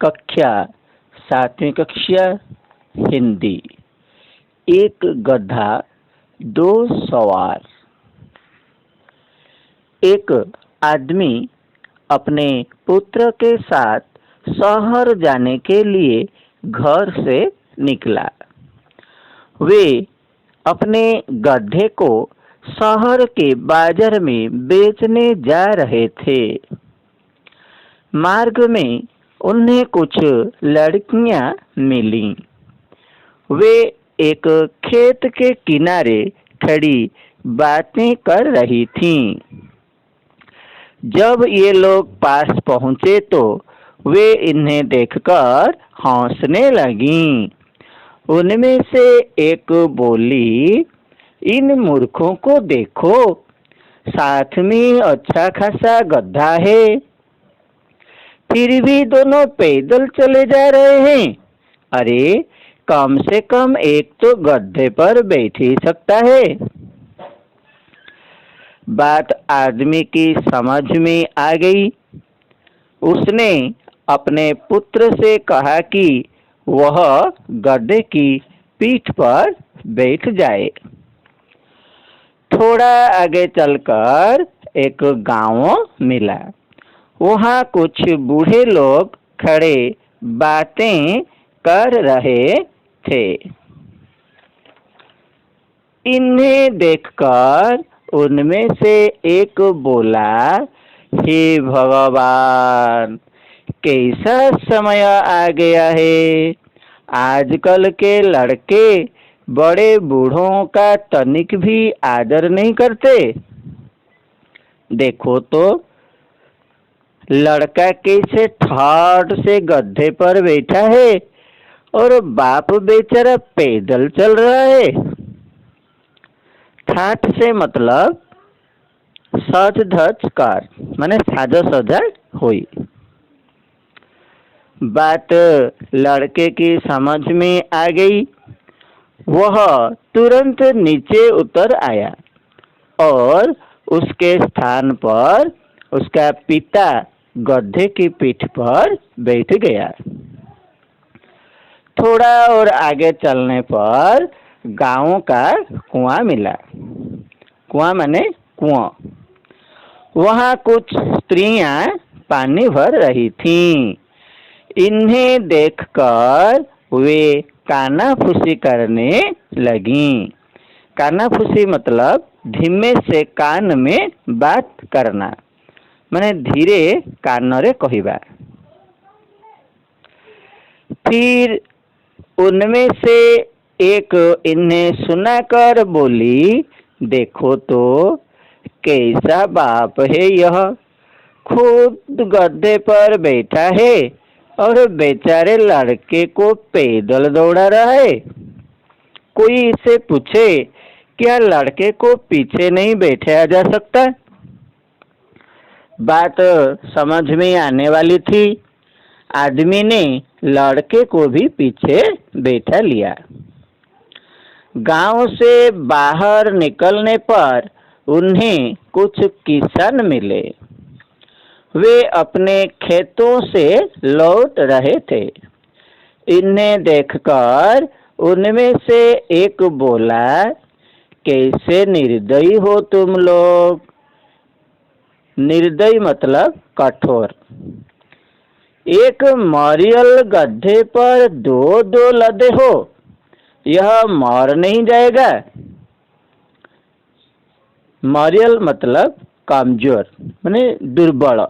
कक्षा 7वीं कक्षा हिंदी। एक गधा दो सवार। एक आदमी अपने पुत्र के साथ शहर जाने के लिए घर से निकला। वे अपने गधे को शहर के बाजार में बेचने जा रहे थे। मार्ग में उन्हें कुछ लड़कियां मिलीं। वे एक खेत के किनारे खड़ी बातें कर रही थीं। जब ये लोग पास पहुंचे तो वे इन्हें देखकर हंसने लगीं। उनमें से एक बोली, इन मूर्खों को देखो, साथ में अच्छा खासा गधा है, फिर भी दोनों पैदल चले जा रहे हैं। अरे कम से कम एक तो गधे पर बैठ ही सकता है। बात आदमी की समझ में आ गई। उसने अपने पुत्र से कहा कि वह गधे की पीठ पर बैठ जाए। थोड़ा आगे चलकर एक गांव मिला। वहाँ कुछ बूढ़े लोग खड़े बातें कर रहे थे। इन्हें देखकर उनमें से एक बोला, हे भगवान, कैसा समय आ गया है। आजकल के लड़के बड़े बूढ़ों का तनिक भी आदर नहीं करते। देखो तो लड़का कैसे ठाठ से गधे पर बैठा है और बाप बेचारा पैदल चल रहा है। ठाठ से मतलब सज धज कर, माने साजा सजा हुई। बात लड़के की समझ में आ गई। वह तुरंत नीचे उतर आया और उसके स्थान पर उसका पिता गधे की पीठ पर बैठ गया। थोड़ा और आगे चलने पर गांव का कुआं मिला। कुआं माने कुआं। वहाँ कुछ स्त्रियां पानी भर रही थीं। इन्हें देखकर वे कानाफूसी करने लगीं। कानाफूसी मतलब धीमे से कान में बात करना, माने धीरे कानरे कहिबा। फिर उनमें से एक इन्हें सुनाकर बोली, देखो तो कैसा बाप है यह, खुद गधे पर बैठा है और बेचारे लड़के को पैदल दौड़ा रहा है। कोई इससे पूछे, क्या लड़के को पीछे नहीं बैठाया जा सकता? बात समझ में आने वाली थी। आदमी ने लड़के को भी पीछे बैठा लिया। गांव से बाहर निकलने पर उन्हें कुछ किसान मिले। वे अपने खेतों से लौट रहे थे। इन्हें देखकर उनमें से एक बोला, कैसे निर्दयी हो तुम लोग। निर्दयी मतलब कठोर। एक मरियल गधे पर दो दो लदे हो, यह मर नहीं जाएगा। मरियल मतलब कमजोर, माने दुर्बल।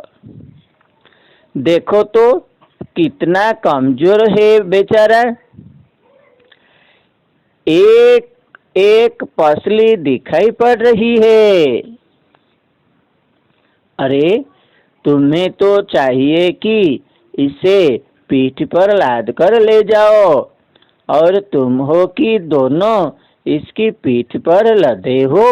देखो तो कितना कमजोर है बेचारा। एक एक पसली दिखाई पड़ रही है। अरे तुम्हें तो चाहिए कि इसे पीठ पर लाद कर ले जाओ, और तुम हो कि दोनों इसकी पीठ पर लदे हो।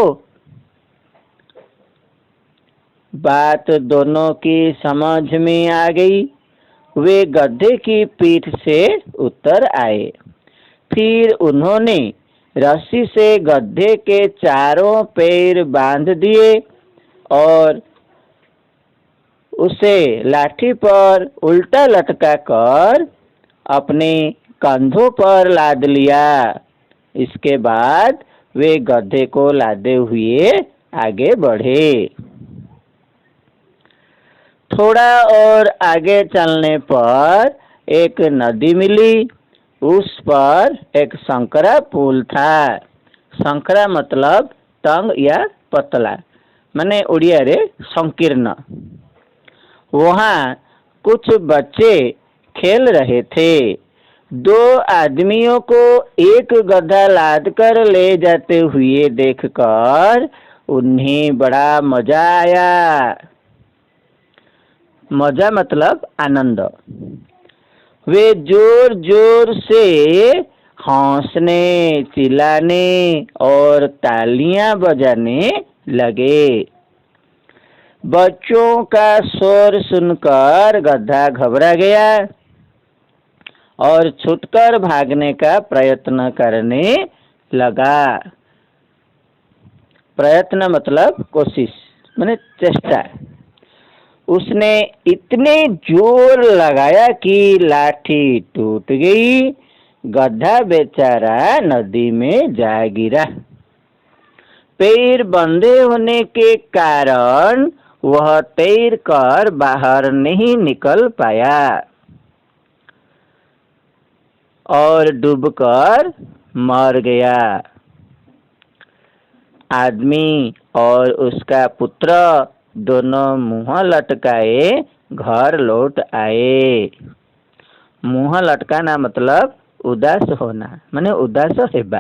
बात दोनों की समझ में आ गई। वे गधे की पीठ से उतर आए। फिर उन्होंने रस्सी से गधे के चारों पैर बांध दिए और उसे लाठी पर उल्टा लटका कर अपने कंधों पर लाद लिया। इसके बाद वे गधे को लादे हुए आगे बढ़े। थोड़ा और आगे चलने पर एक नदी मिली। उस पर एक संकरा पुल था। संकरा मतलब तंग या पतला, माने उड़िया रे संकीर्ण। वहाँ कुछ बच्चे खेल रहे थे। दो आदमियों को एक गधा लाद कर ले जाते हुए देखकर उन्हें बड़ा मजा आया। मजा मतलब आनंद। वे जोर जोर से हंसने, चिल्लाने और तालियां बजाने लगे। बच्चों का शोर सुनकर गधा घबरा गया और छूटकर भागने का प्रयत्न करने लगा। प्रयत्न मतलब कोशिश, माने चेष्टा। उसने इतने जोर लगाया कि लाठी टूट गई। गधा बेचारा नदी में जा गिरा। पैर बंधे होने के कारण वह तैर कर बाहर नहीं निकल पाया और डूबकर मर गया। आदमी और उसका पुत्र दोनों मुंह लटकाए घर लौट आए। मुंह लटकाना मतलब उदास होना, माने उदास हेबा।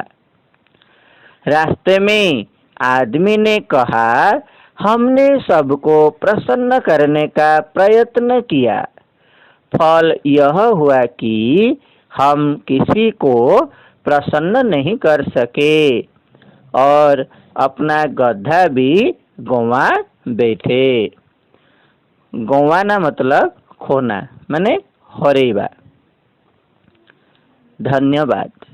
रास्ते में आदमी ने कहा, हमने सबको प्रसन्न करने का प्रयत्न किया, फल यह हुआ कि हम किसी को प्रसन्न नहीं कर सके और अपना गधा भी गंवा बैठे। गंवाना मतलब खोना, माने हरेबा। धन्यवाद।